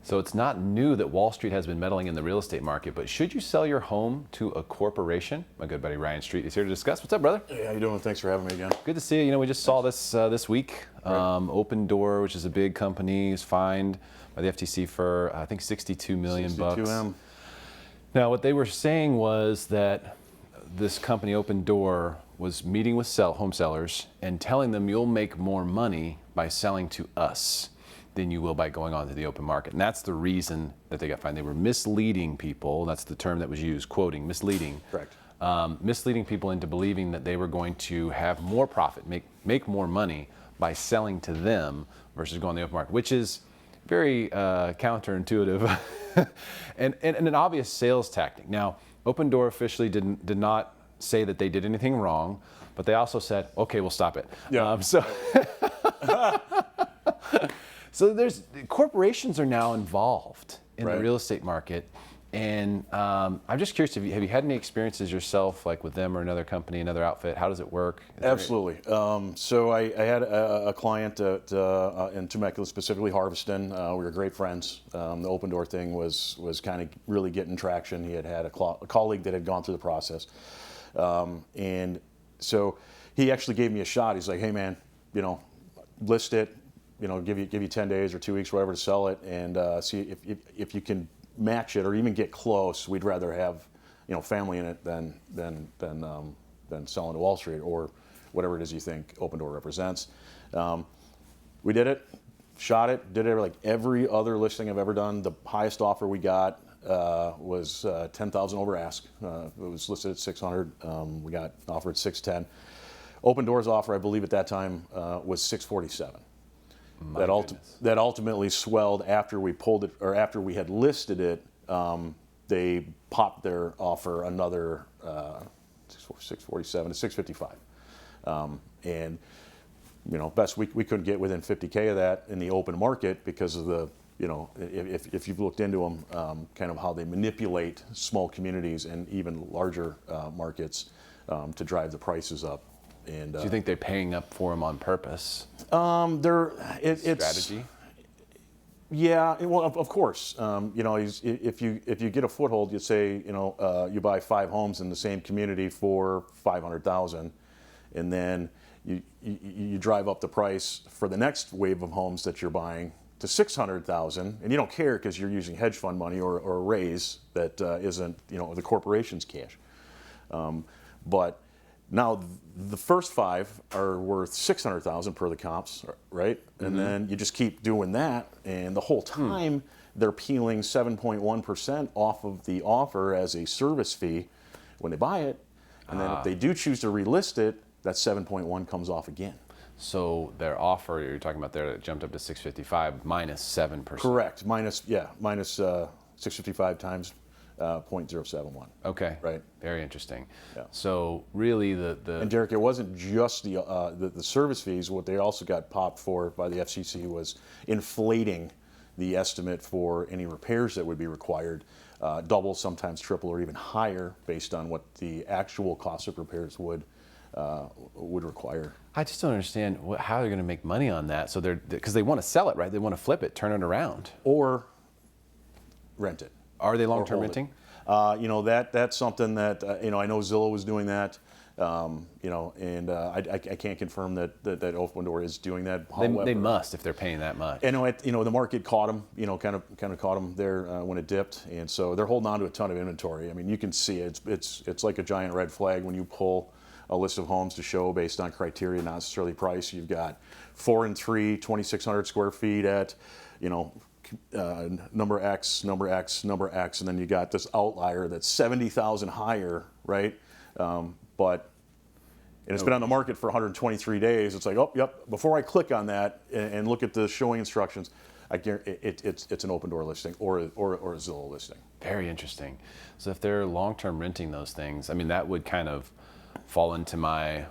So it's not new that Wall Street has been meddling in the real estate market, but should you sell your home to a corporation? My good buddy Ryan Street is here to discuss. What's up, brother? Hey, how you doing? Thanks for having me again. Good to see you. You know, we just saw this this week. Right. Open Door, which is a big company, is fined by the FTC for I think 62 million bucks. 62M. Now, what they were saying was that this company, Open Door, was meeting with home sellers and telling them you'll make more money by selling to us than you will by going on to the open market. And that's the reason that they got fined. They were misleading people. That's the term that was used, quoting, misleading. Correct. Misleading people into believing that they were going to have more profit, make more money by selling to them versus going to the open market, which is very counterintuitive and an obvious sales tactic. Now, Open Door officially did not say that they did anything wrong, but they also said, okay, we'll stop it. Yeah. So corporations are now involved in the Right. real estate market, and I'm just curious, have you had any experiences yourself, like with them or another company, another outfit? How does it work? Absolutely. So I had a client in Temecula, specifically Harveston. We were great friends. The Open Door thing was kind of really getting traction. He had a colleague that had gone through the process. And so he actually gave me a shot. He's like, hey man, list it, give you 10 days or 2 weeks, whatever, to sell it, and see if you can match it or even get close. We'd rather have, family in it than selling to Wall Street or whatever it is you think Open Door represents. We did it, shot it, did it like every other listing I've ever done. The highest offer we got was 10,000 over ask. It was listed at 600. We got offered 610. Open Door's offer, I believe at that time, was 647. That ultimately swelled after we pulled it, or after we had listed it. They popped their offer another 647 to 655, and best we couldn't get within 50K of that in the open market because of the if you've looked into them, kind of how they manipulate small communities and even larger markets to drive the prices up. And Do you think they're paying up for them on purpose? It's strategy. Yeah, well, of course. If you get a foothold, you say you buy 5 homes in the same community for $500,000, and then you drive up the price for the next wave of homes that you're buying to $600,000, and you don't care because you're using hedge fund money or a raise that isn't the corporation's cash. But now the first 5 are worth $600,000 per the comps, right? And then you just keep doing that, and the whole time they're peeling 7.1% off of the offer as a service fee when they buy it, and then if they do choose to relist it, that 7.1 comes off again. So their offer you're talking about there that jumped up to 655 minus 7%. Correct. Minus 655 times 0.071. Okay. Right. Very interesting. Yeah. So really And Derek, it wasn't just the service fees. What they also got popped for by the FCC was inflating the estimate for any repairs that would be required, double, sometimes triple, or even higher, based on what the actual cost of repairs would require. I just don't understand how they're going to make money on that. So because they want to sell it, right? They want to flip it, turn it around, Or rent it. Are they long-term hold it. renting? That's something that I know Zillow was doing that. And I can't confirm that Open Door is doing that. However, They must if they're paying that much. And the market caught them. Kind of caught them there when it dipped, and so they're holding on to a ton of inventory. I mean, you can see it's like a giant red flag when you pull a list of homes to show based on criteria, not necessarily price. You've got 4 and 3, 2,600 square feet at number X, number X, number X, and then you got this outlier that's 70,000 higher, right? But it's been on the market for 123 days. It's like, oh, yep. Before I click on that and look at the showing instructions, I guarantee it's an Open Door listing or a Zillow listing. Very interesting. So if they're long-term renting those things, I mean, that would kind of fall into my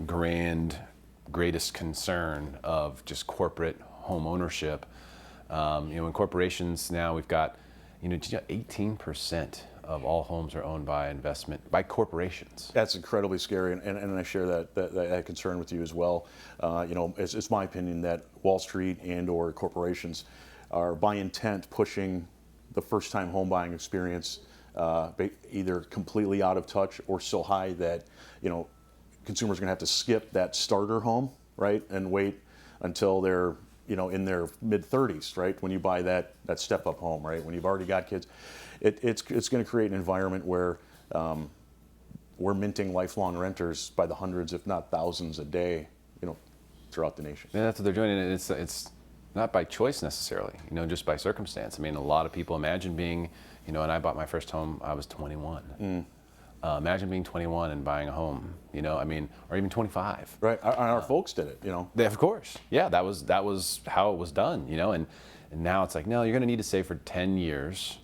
greatest concern of just corporate home ownership. In corporations now, we've got 18% of all homes are owned by corporations. That's incredibly scary, and I share that concern with you as well. It's my opinion that Wall Street and/or corporations are by intent pushing the first-time home buying experience either completely out of touch or so high that, you know, consumers are going to have to skip that starter home, right, and wait until they're, you know, in their mid-30s, right, when you buy that step-up home, right, when you've already got kids. It's going to create an environment where we're minting lifelong renters by the hundreds, if not thousands, a day, you know, throughout the nation. And that's what they're doing, and it's not by choice necessarily, you know, just by circumstance. I mean, a lot of people imagine being, you know, and I bought my first home, I was 21. Imagine being 21 and buying a home, you know, I mean, or even 25. Right, our folks did it, you know. Of course, yeah, that was how it was done, you know, and now it's like, no, you're going to need to save for 10 years.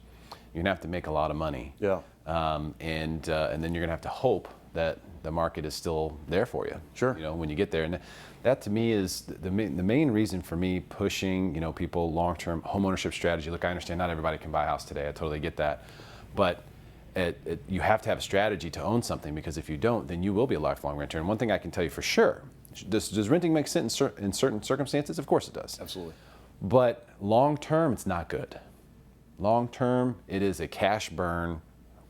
You're going to have to make a lot of money. Yeah. And then you're going to have to hope that the market is still there for you. Sure. You know, when you get there. And that to me is the main reason for me pushing, you know, people long-term homeownership strategy. Look, I understand not everybody can buy a house today. I totally get that. But you have to have a strategy to own something, because if you don't, then you will be a lifelong renter. And one thing I can tell you for sure, does renting make sense in certain circumstances? Of course it does. Absolutely. But long-term, it's not good. Long-term, it is a cash burn,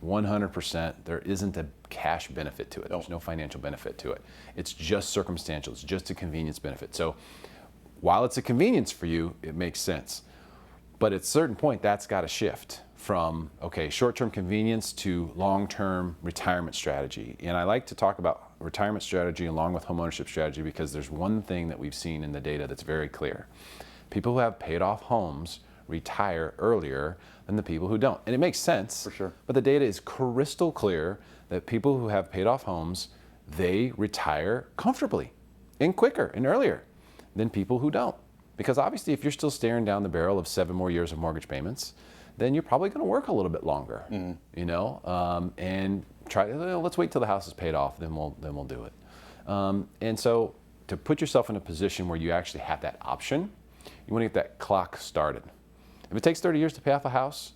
100%. There isn't a cash benefit to it. There's no financial benefit to it. It's just circumstantial. It's just a convenience benefit. So while it's a convenience for you, it makes sense. But at a certain point, that's got to shift from, okay, short-term convenience to long-term retirement strategy. And I like to talk about retirement strategy along with homeownership strategy, because there's one thing that we've seen in the data that's very clear. People who have paid off homes retire earlier than the people who don't. And it makes sense. For sure. But the data is crystal clear that people who have paid off homes, they retire comfortably and quicker and earlier than people who don't. Because obviously, if you're still staring down the barrel of 7 more years of mortgage payments, then you're probably going to work a little bit longer, you know, and let's wait till the house is paid off, then we'll do it. And so to put yourself in a position where you actually have that option, you want to get that clock started. If it takes 30 years to pay off a house,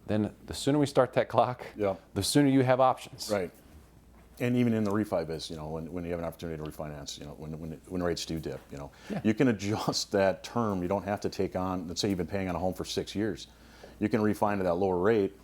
then the sooner we start that clock, the sooner you have options. Right. And even in the refi biz, you know, when you have an opportunity to refinance, you know, when rates do dip, you know, you can adjust that term. You don't have to take on, let's say you've been paying on a home for 6 years. You can refi to that lower rate,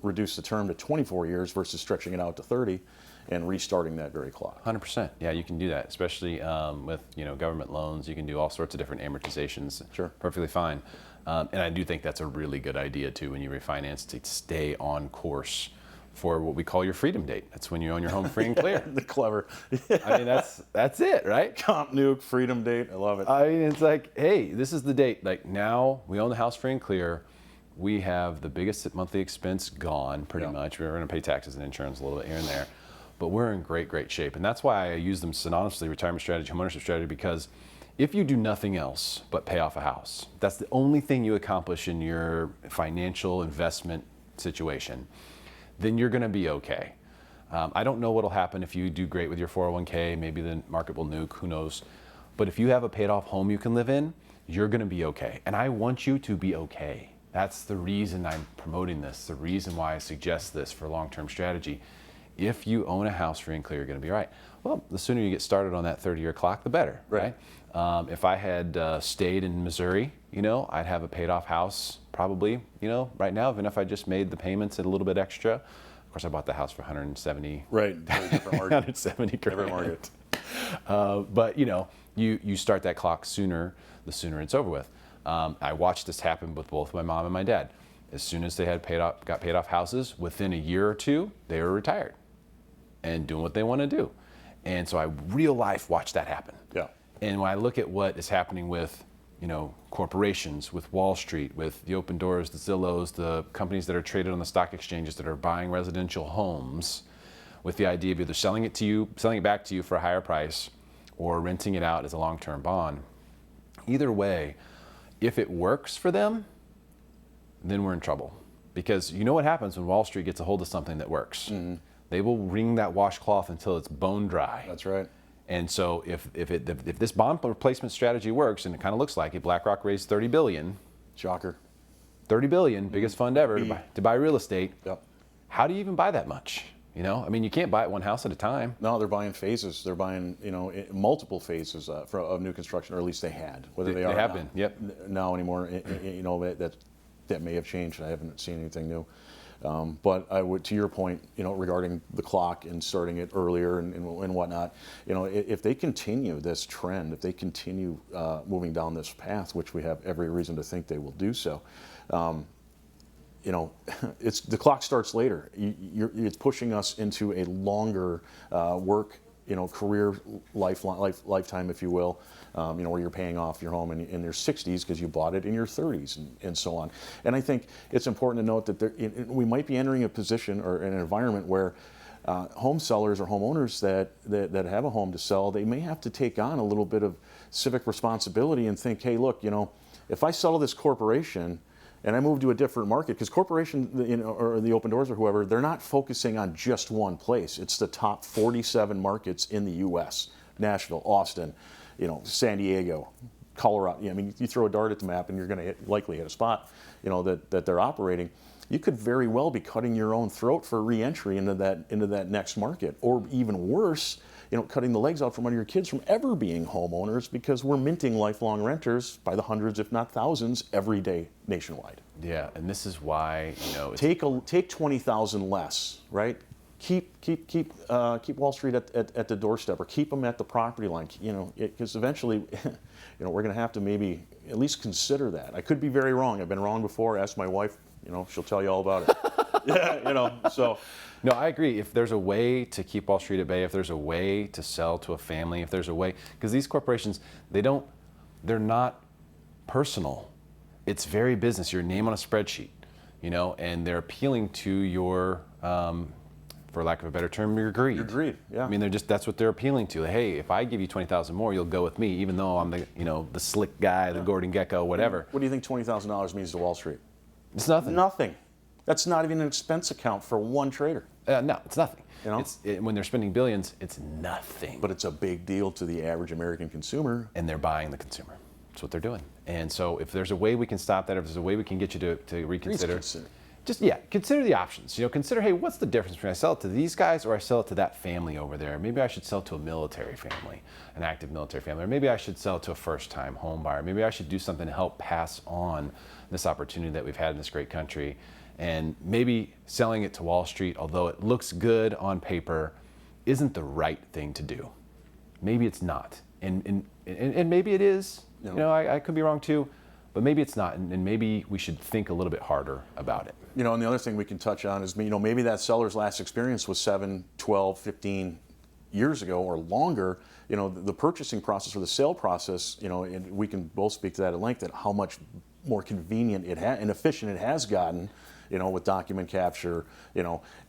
reduce the term to 24 years versus stretching it out to 30 and restarting that very clock. 100%. Yeah, you can do that, especially with, you know, government loans. You can do all sorts of different amortizations. Sure. Perfectly fine. And I do think that's a really good idea too, when you refinance, to stay on course for what we call your freedom date. That's when you own your home free and clear. The clever. I mean, that's it, right? Comp nuke, freedom date. I love it. I mean, it's like, hey, this is the date. Like, now we own the house free and clear. We have the biggest monthly expense gone, pretty much. We're going to pay taxes and insurance a little bit here and there, but we're in great shape. And that's why I use them synonymously, retirement strategy, homeownership strategy, because if you do nothing else but pay off a house, that's the only thing you accomplish in your financial investment situation, then you're going to be okay. I don't know what will happen if you do great with your 401k. Maybe the market will nuke, who knows. But if you have a paid off home you can live in, you're going to be okay. And I want you to be okay. That's the reason I'm promoting this, the reason why I suggest this for long-term strategy. If you own a house free and clear, you're going to be all right. Well, the sooner you get started on that 30-year clock, the better, right? If I had stayed in Missouri, you know, I'd have a paid-off house probably, you know, right now, even if I just made the payments at a little bit extra. Of course, I bought the house for 170. Right, very different market. 170 grand. Different market. But, you know, you start that clock sooner, the sooner it's over with. I watched this happen with both my mom and my dad. As soon as they had got paid off houses, within a year or two, they were retired and doing what they want to do. And so I real life watched that happen. Yeah. And when I look at what is happening with, you know, corporations, with Wall Street, with the Open Doors, the Zillows, the companies that are traded on the stock exchanges that are buying residential homes, with the idea of either selling it back to you for a higher price, or renting it out as a long-term bond. Either way, if it works for them, then we're in trouble. Because you know what happens when Wall Street gets a hold of something that works. They will wring that washcloth until it's bone dry. That's right. And so if this bond replacement strategy works, and it kind of looks like it, BlackRock raised $30 billion. Shocker. $30 billion, biggest fund ever to buy real estate. Yep. How do you even buy that much? You know, I mean, you can't buy it one house at a time. No, they're buying phases. They're buying, multiple phases of new construction, or at least they had. Whether they are have or not been. Yep. now anymore, that may have changed. I haven't seen anything new. But I would, to your point, regarding the clock and starting it earlier and whatnot, if they continue this trend, if they continue moving down this path, which we have every reason to think they will do so, it's the clock starts later. It's pushing us into a longer work, career lifetime, if you will, where you're paying off your home in your 60s because you bought it in your 30s and so on. And I think it's important to note that we might be entering a position or an environment where home sellers or homeowners that have a home to sell, they may have to take on a little bit of civic responsibility and think, hey, look, if I sell this corporation and I move to a different market, because corporation, or the Open Doors or whoever, they're not focusing on just one place. It's the top 47 markets in the U.S. Nashville, Austin, San Diego, Colorado. I mean, you throw a dart at the map and you're going to likely hit a spot, that they're operating. You could very well be cutting your own throat for re-entry into that next market, or even worse, cutting the legs out from under your kids from ever being homeowners, because we're minting lifelong renters by the hundreds, if not thousands, every day nationwide. Yeah, and this is why take 20,000 less, right? Keep Wall Street at the doorstep, or keep them at the property line, because eventually, we're going to have to maybe at least consider that. I could be very wrong. I've been wrong before. Ask my wife. She'll tell you all about it. Yeah, so. No, I agree. If there's a way to keep Wall Street at bay, if there's a way to sell to a family, if there's a way, because these corporations, they're not personal. It's very business. Your name on a spreadsheet, and they're appealing to your, for lack of a better term, your greed. Your greed, yeah. I mean, that's what they're appealing to. Hey, if I give you 20,000 more, you'll go with me, even though I'm the slick guy, the Gordon Gekko, whatever. What do you think $20,000 means to Wall Street? It's nothing. Nothing. That's not even an expense account for one trader. No, it's nothing. When they're spending billions, it's nothing. But it's a big deal to the average American consumer. And they're buying the consumer. That's what they're doing. And so if there's a way we can stop that, if there's a way we can get you to reconsider, consider the options. Consider, hey, what's the difference between I sell it to these guys or I sell it to that family over there? Maybe I should sell to a military family, an active military family, or maybe I should sell to a first-time home buyer. Maybe I should do something to help pass on this opportunity that we've had in this great country. And maybe selling it to Wall Street, although it looks good on paper, isn't the right thing to do. Maybe it's not. And maybe it is. I could be wrong too. But maybe it's not, and maybe we should think a little bit harder about it. And the other thing we can touch on is, maybe that seller's last experience was 7, 12, 15 years ago or longer. The purchasing process or the sale process, and we can both speak to that at length, at how much more convenient and efficient it has gotten, with document capture,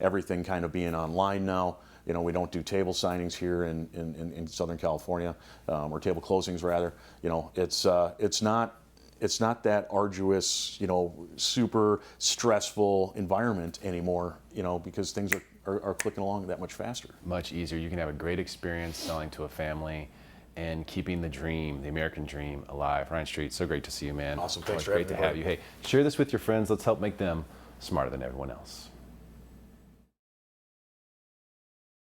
everything kind of being online now. We don't do table signings here in Southern California, or table closings rather. It's not that arduous, super stressful environment anymore, because things are clicking along that much faster. Much easier. You can have a great experience selling to a family and keeping the dream, the American dream, alive. Ryan Street, so great to see you, man. Awesome. Thanks for having me. Great to have you. Hey, share this with your friends. Let's help make them smarter than everyone else.